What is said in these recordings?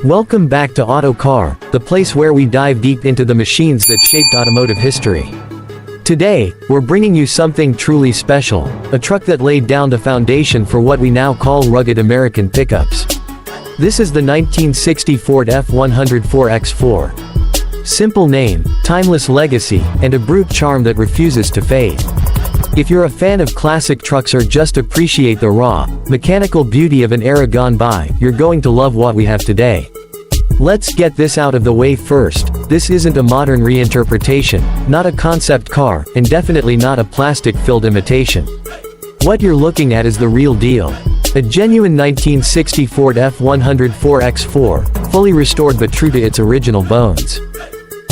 Welcome back to Auto Car, the place where we dive deep into the machines that shaped automotive history. Today, we're bringing you something truly special, a truck that laid down the foundation for what we now call rugged American pickups. This is the 1960 Ford F100 4x4. Simple name, timeless legacy, and a brute charm that refuses to fade. If you're a fan of classic trucks or just appreciate the raw, mechanical beauty of an era gone by, you're going to love what we have today. Let's get this out of the way first. This isn't a modern reinterpretation, not a concept car, and definitely not a plastic-filled imitation. What you're looking at is the real deal. A genuine 1960 Ford F100 4x4, fully restored but true to its original bones.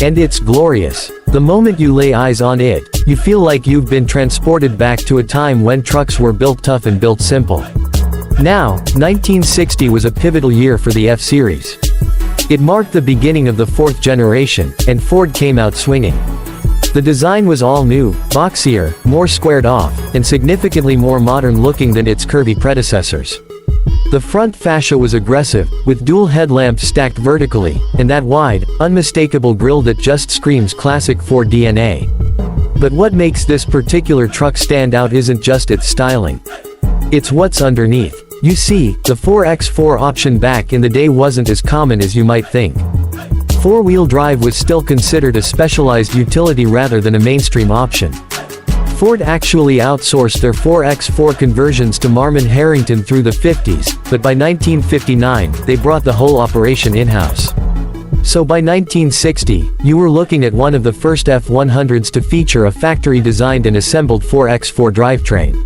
And it's glorious. The moment you lay eyes on it, you feel like you've been transported back to a time when trucks were built tough and built simple. Now, 1960 was a pivotal year for the F-Series. It marked the beginning of the fourth generation, and Ford came out swinging. The design was all new, boxier, more squared off, and significantly more modern looking than its curvy predecessors. The front fascia was aggressive, with dual headlamps stacked vertically, and that wide, unmistakable grille that just screams classic Ford DNA. But what makes this particular truck stand out isn't just its styling. It's what's underneath. You see, the 4x4 option back in the day wasn't as common as you might think. Four-wheel drive was still considered a specialized utility rather than a mainstream option. Ford actually outsourced their 4x4 conversions to Marmon Harrington through the 50s, but by 1959, they brought the whole operation in-house. So by 1960, you were looking at one of the first F100s to feature a factory-designed and assembled 4x4 drivetrain.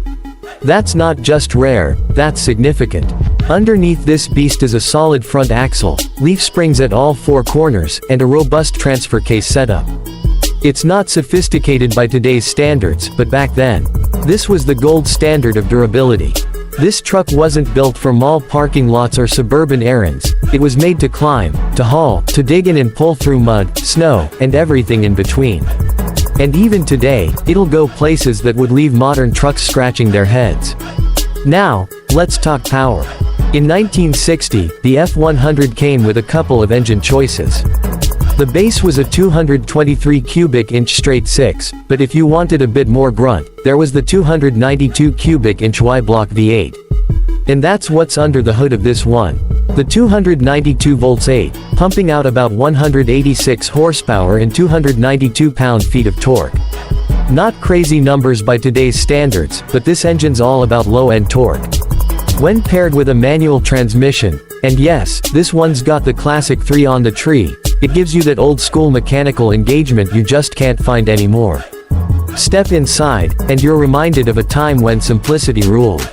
That's not just rare, that's significant. Underneath this beast is a solid front axle, leaf springs at all four corners, and a robust transfer case setup. It's not sophisticated by today's standards, but back then, this was the gold standard of durability. This truck wasn't built for mall parking lots or suburban errands. It was made to climb, to haul, to dig in and pull through mud, snow, and everything in between. And even today, it'll go places that would leave modern trucks scratching their heads. Now, let's talk power. In 1960, the F100 came with a couple of engine choices. The base was a 223 cubic inch straight 6, but if you wanted a bit more grunt, there was the 292 cubic inch Y-block V8. And that's what's under the hood of this one. The 292 volts 8, pumping out about 186 horsepower and 292 pound-feet of torque. Not crazy numbers by today's standards, but this engine's all about low-end torque. When paired with a manual transmission, and yes, this one's got the classic 3 on the tree, it gives you that old-school mechanical engagement you just can't find anymore. Step inside, and you're reminded of a time when simplicity ruled.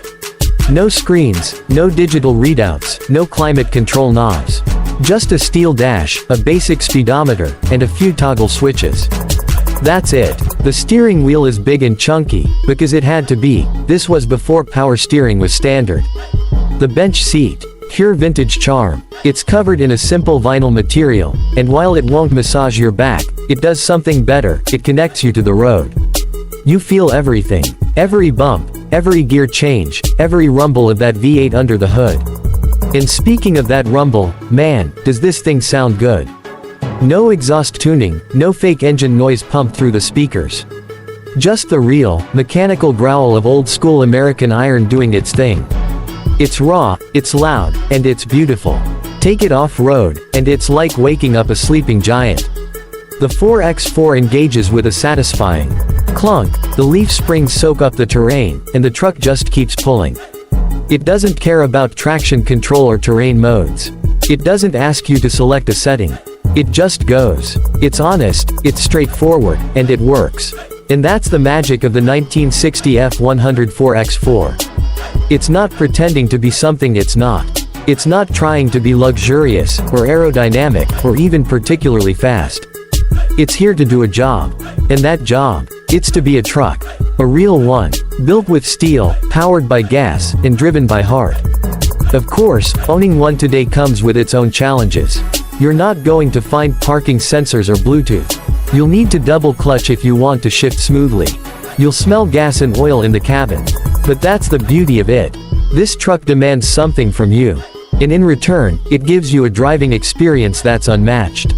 No screens, no digital readouts, no climate control knobs. Just a steel dash, a basic speedometer, and a few toggle switches. That's it. The steering wheel is big and chunky, because it had to be. This was before power steering was standard. The bench seat, pure vintage charm. It's covered in a simple vinyl material, and while it won't massage your back, it does something better, it connects you to the road. You feel everything. Every bump, every gear change, every rumble of that V8 under the hood. And speaking of that rumble, man, does this thing sound good. No exhaust tuning, no fake engine noise pumped through the speakers. Just the real, mechanical growl of old-school American iron doing its thing. It's raw, it's loud, and it's beautiful. Take it off-road, and it's like waking up a sleeping giant. The 4x4 engages with a satisfying clunk. The leaf springs soak up the terrain, and the truck just keeps pulling. It doesn't care about traction control or terrain modes. It doesn't ask you to select a setting. It just goes. It's honest, it's straightforward, and it works. And that's the magic of the 1960 F100 4x4. It's not pretending to be something it's not. It's not trying to be luxurious, or aerodynamic, or even particularly fast. It's here to do a job. And that job, it's to be a truck. A real one. Built with steel, powered by gas, and driven by heart. Of course, owning one today comes with its own challenges. You're not going to find parking sensors or Bluetooth. You'll need to double clutch if you want to shift smoothly. You'll smell gas and oil in the cabin. But that's the beauty of it. This truck demands something from you. And in return, it gives you a driving experience that's unmatched.